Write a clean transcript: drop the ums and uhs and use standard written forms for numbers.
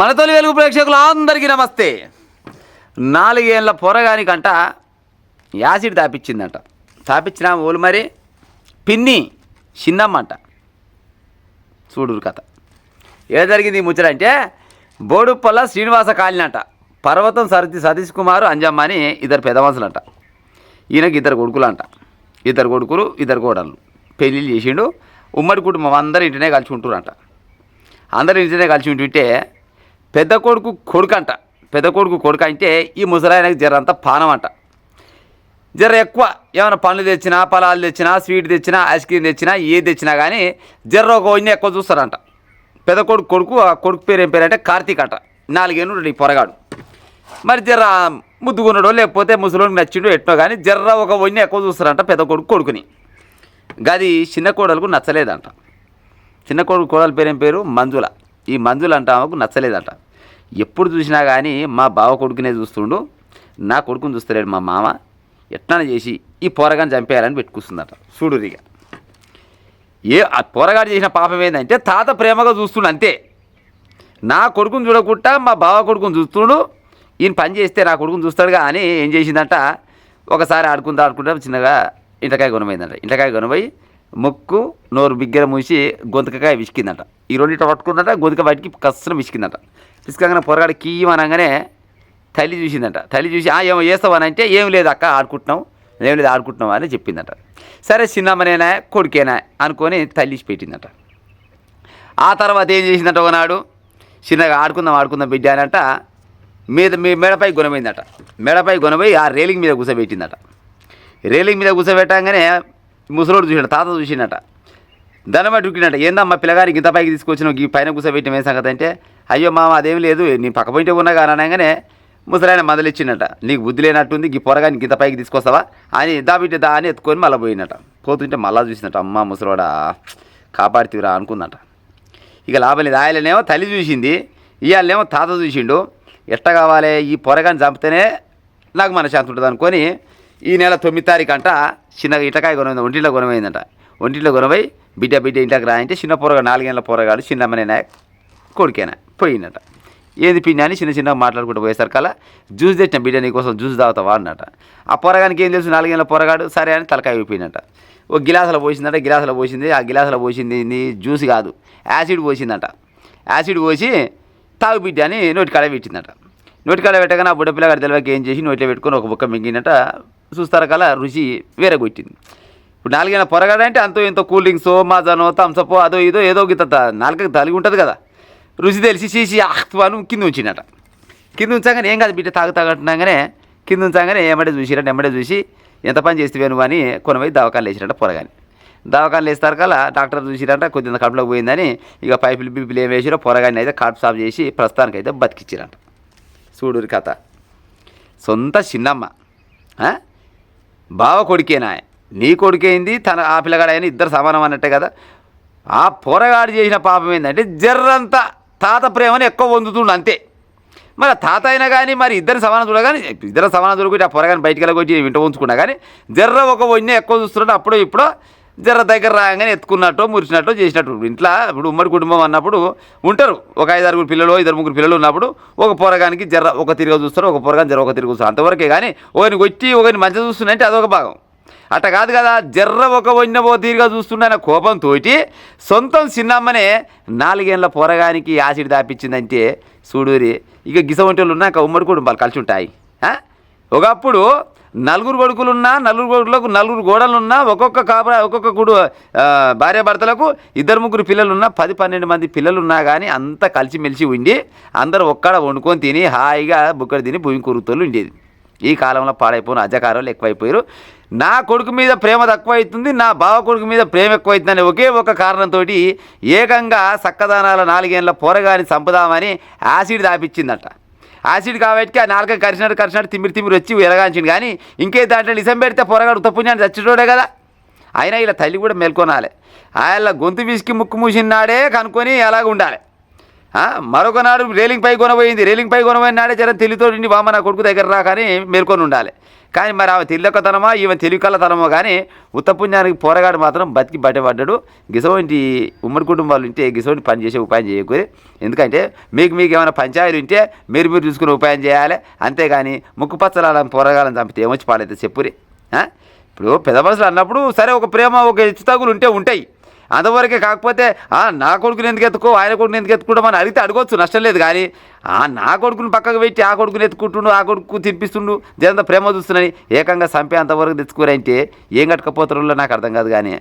మన తొలి వెలుగు ప్రేక్షకులు అందరికీ నమస్తే. 4 ఏళ్ళ పోరగానికంట యాసిడ్ తాపించిందంట. తాపించిన ఓలు మరి పిన్ని చిన్నమ్మంట. చూడురు కథ ఏ జరిగింది ఈ ముచ్చట అంటే, బోడుప్పల్ల శ్రీనివాస కాలినంట. పర్వతం సతీష్ కుమారు అంజమ్మ అని ఇద్దరు పెద్ద మనుషులంట. ఈయనకి 2 కొడుకులంట. 2 కొడుకులు 2 కోడళ్ళు పెళ్ళిళ్ళు చేసిండు. ఉమ్మడి కుటుంబం అందరూ ఇంటినే కలిసి ఉంటురంట. అందరూ ఇంటినే కలిసి ఉంటుంటే పెద్ద కొడుకు కొడుకంట. పెద్ద కొడుకు కొడుకు అంటే ఈ ముసలాయనకి జర అంతా పానం అంట. జర ఎక్కువ ఏమైనా పండ్లు తెచ్చినా, పొలాలు తెచ్చినా, స్వీట్ తెచ్చినా, ఐస్ క్రీమ్ తెచ్చినా, ఏది తెచ్చినా కానీ జర్ర ఒక వన్య ఎక్కువ చూస్తారంట. పెద్ద కొడుకు కొడుకు ఆ కొడుకు పేరు ఏం పేరు అంటే కార్తీక్ అంట. 4 ఏళ్ళు ఈ పొరగాడు. మరి జర్ర ముద్దుకున్నాడో లేకపోతే ముసలోనికి నచ్చిండో ఎట్నో కానీ జర్ర ఒక వన్య ఎక్కువ చూస్తారంట పెద్ద కొడుకు కొడుకుని. గది చిన్న కోడలకు నచ్చలేదంట. చిన్న కొడుకు కోడల పేరు ఏం పేరు మంజుల. ఈ మంజుల అంట ఆమెకు నచ్చలేదంట. ఎప్పుడు చూసినా కానీ మా బావ కొడుకునే చూస్తుండు, నా కొడుకుని చూస్తలేడు మా మామ, ఎట్లా చేసి ఈ పోరగాని చంపేయాలని పెట్టుకొస్తుందట. చూడురిగా ఆ పోరగాడు చేసిన పాపం ఏంటంటే తాత ప్రేమగా చూస్తుండు అంతే. నా కొడుకుని చూడకుండా మా బావ కొడుకుని చూస్తుండు, ఈయన పని చేస్తే నా కొడుకుని చూస్తాడుగా అని ఏం చేసిందంట, ఒకసారి ఆడుకుంటా చిన్నగా ఇంటకాయ కొనమైందంట. ఇంటకాయ కొనబోయి ముక్కు నోరు బిగ్గర మూసి గొంతుకాయ విసికిందంట. ఈ రెండింటి పట్టుకుందంట. గొంతుక బయటికి కష్టం విసికిందంట. విసుకగానే పొరగాడు కీయమనగానే తల్లి చూసిందంట. తల్లి చూసి ఏమో చేస్తావని అంటే ఏం లేదు అక్క ఆడుకుంటున్నాం అని చెప్పిందంట. సరే చిన్నమ్మనేనా కొడుకేనా అనుకొని తల్లి పెట్టిందంట. ఆ తర్వాత ఏం చేసిందంట, ఒకనాడు చిన్నగా ఆడుకుందాం బిడ్డ అని అంట మేడపై గుణమైందట. మేడపై గుణపోయి ఆ రేలింగ్ మీద కూర్చోబెట్టిందట. రేలింగ్ మీద కూర్చోబెట్టగానే ముసలోడు చూసినట్ట, తాత చూసినట్ట. ధనమ డుక్కినట్ట, ఏందమ్మా పిల్లగారికి ఇంత పైకి తీసుకొచ్చినావు, ఈ పైన కూర్చోబెట్టిన ఏం సంగతి అంటే, అయ్యో మామ అదేం లేదు నీ పక్క పోయింటే ఉన్నా కానీ అనగానే ముసలాయన మొదలిచ్చిండట, నీకు బుద్ధి లేనట్టుంది, ఈ పొరగాని ఇంత పైకి తీసుకొస్తావా అని దాబిట్టే దా అని ఎత్తుకొని మళ్ళీ పోయినట. పోతుంటే మళ్ళా చూసినట్ట, అమ్మ ముసలోడా కాపాడుతీరా అనుకుందట. ఇక లాభం లేదు. ఆయననేమో తల్లి చూసింది, ఇవాళనేమో తాత చూసిండు. ఎట్ట కావాలి ఈ పొరగాని చంపితేనే నాకు మనశ్శాంతి ఉంటుంది అనుకొని ఈ నెల 9 తారీఖు అంట చిన్నగా ఇటకాయ కొనమైంది. ఒంటిలో కొనమైందంట. ఒంటిలో కొనపోయి బిడ్డ ఇంట్లోకి రా అంటే చిన్న పొరగాడు 4 ఏళ్ళ పొరగాడు చిన్నమ్మనేనా కొడుకేనా పోయిందట. ఏది పిండి అని చిన్నగా మాట్లాడుకుంటూ పోయేసరికల్లా జ్యూస్ తెచ్చిన బిడ్డ నీకోసం జ్యూస్ తాగుతావా అన్నట. ఆ పొరగానికి ఏం తెలుసు, 4 ఏళ్ళ పొరగాడు సరే అని తలకాయ అయిపోయిందట. ఒక గిలాసులో పోసిందట. గిలాసులో పోసింది. ఆ గిలాసులో పోసింది జ్యూస్ కాదు, యాసిడ్ పోసిందట. యాసిడ్ పోసి తాగు బిడ్డ అని నోటికాడ పెట్టిందట. నోటికాడ పెట్టగానే ఆ బుడ్డ పిల్లగాడు తెలియక ఏం చేసి నోట్లో పెట్టుకొని ఒక బుక్క మింగినట. చూస్తారా కల్లా రుచి వేరే కొట్టింది. ఇప్పుడు 4 ఏళ్ళ పొరగాడంటే అంతో ఎంతో కూల్ డ్రింక్సో మాజానో థమ్సపో అదో ఇదో ఏదో గిత్త 4కి తలిగి ఉంటుంది కదా. రుచి తెలిసి చీసి ఆహ్వాను కింద ఉంచినట. కింద ఉంచగానే ఏం కాదు బిడ్డ తాగుతాగట్టున్నాగానే కింద ఉంచగానే ఎమ్మడే చూసి ఎంత పని చేస్తే నువ్వు అని కొనపోయి దవాఖానలు వేసినట్ట పొరగాని. దవాఖానలు వేస్తారు కల్లా డాక్టర్ చూసిరంట, కొద్దిగా కడుపులోకి పోయిందని ఇక పైపులు ఏం వేసిరో పొరగాని అయితే కడుపు సాఫ్ చేసి ప్రస్తుతానికి అయితే బతికిచ్చిరంట. చూడురి కథ. సొంత చిన్నమ్మ బావ కొడుకేనా, నీ కొడుకేంది తన ఆ పిల్లగాడైనా ఇద్దరు సమానం అన్నట్టే కదా. ఆ పొరగాడు చేసిన పాపం ఏంటంటే జర్రంతా తాత ప్రేమని ఎక్కువ పొందుతుండు అంతే. మరి తాత అయినా కానీ మరి ఇద్దరు సమానం చూడగాని ఇద్దరు సమానం చూడకొచ్చి ఆ పొరగాని బయటికి వెళ్ళకొచ్చి ఇంట ఉంచుకున్నా కానీ జర్ర ఒక వన్య ఎక్కువ చూస్తున్నాడు. అప్పుడో ఇప్పుడు జర్ర దగ్గర రాగానే ఎత్తుకున్నట్టు మురిచినట్టు చేసినట్టు. ఇంట్లో ఇప్పుడు ఉమ్మడి కుటుంబం అన్నప్పుడు ఉంటారు, ఒక 5-6 పిల్లలు 2-3 పిల్లలు ఉన్నప్పుడు ఒక పొరగానికి జర్ర ఒక తిరిగి చూస్తారు, ఒక పొరగాని జర్ర ఒక తిరిగి చూస్తారు. అంతవరకే కానీ ఒకరిని వచ్చి ఒకరిని మంచిగా చూస్తున్నాయంటే అదొక భాగం. అట్ట కాదు కదా, జర్ర ఒక వన్యబో తీరుగా చూస్తున్న కోపంతో సొంతం చిన్నమ్మనే 4 ఏళ్ళ పొరగానికి యాసిడ్ దాపించిందంటే చూడూరి. ఇక గిస వంటలు ఉన్నాక ఉమ్మడి కుటుంబాలు కలిసి ఉంటాయి. ఒకప్పుడు 4 కొడుకులున్నా 4 కొడుకులకు 4 గోడలున్నా ఒక్కొక్క భార్యాభర్తలకు 2-3 పిల్లలున్నా 10-12 మంది పిల్లలున్నా కానీ అంతా కలిసిమెలిసి ఉండి అందరూ ఒక్కడ వండుకొని తిని హాయిగా బుక్కడి తిని భూమి కురుతోళ్ళు ఉండేది. ఈ కాలంలో పాడైపోయిన అజకారాలు ఎక్కువైపోయారు. నా కొడుకు మీద ప్రేమ తక్కువ అవుతుంది, నా బావ కొడుకు మీద ప్రేమ ఎక్కువ అవుతుందని ఒకే ఒక కారణంతో ఏకంగా సక్కదానాల 4 ఏళ్ళ పోరగాని చంపుదామని యాసిడ్ దాపించిందట. యాసిడ్ కాబట్టి ఆ 4 కరిచినట్టు తిమ్మిరి వచ్చి ఎలగాంచింది. కానీ ఇంకే దాంట్లో నిజం పెడితే పొరగాడు ఉత్తపుణ్యాన్ని చచ్చిటోడే కదా. అయినా ఇలా తల్లి కూడా మేల్కొనాలి. ఆయన గొంతు విసికి ముక్కు మూసినాడే కనుక్కొని అలాగ ఉండాలి. మరొక నాడు రేలింగ్ పై కొనబోయింది. రేలింగ్ పై కొనబోయిన నాడే జనం తెలివితో ఇండి బామ్మ నా కొడుకు దగ్గర రా కానీ మేల్కొని ఉండాలి. కానీ మరి ఆమె తెలియకతనమా ఈమె తెలివికల్లతనమో కానీ ఉత్తపుణ్యానికి పోరగాడు మాత్రం బతికి బట్టపడ్డాడు. గిసోంటి ఉమ్మడి కుటుంబాలు ఉంటే గిసోంటి పని చేసే ఉపాయం చేయకూరి. ఎందుకంటే మీకు ఏమైనా పంచాయతీలు ఉంటే మీరు చూసుకునే ఉపాయం చేయాలి. అంతేగాని ముక్కు పచ్చలాలని పోరగాలని చంపితే ఏమొచ్చి పాలైతే చెప్పురి. ఇప్పుడు పెద్ద మనుషులు అన్నప్పుడు సరే ఒక ప్రేమ ఒక హెచ్చుతగులు ఉంటాయి. అంతవరకే. కాకపోతే నా కొడుకుని ఎందుకు ఎత్తుకో ఆయన కొడుకుని ఎందుకు ఎత్తుకుంటామని అడిగితే అడగొచ్చు, నష్టం లేదు. కానీ నా కొడుకుని పక్కకు పెట్టి ఆ కొడుకుని ఎత్తుకుంటుండు ఆ కొడుకు తినిపిస్తుండు జనంత ప్రేమ చూస్తున్నాని ఏకంగా చంపే అంతవరకు తెచ్చుకోరంటే ఏం కట్టుకపోతారో నాకు అర్థం కాదు. కానీ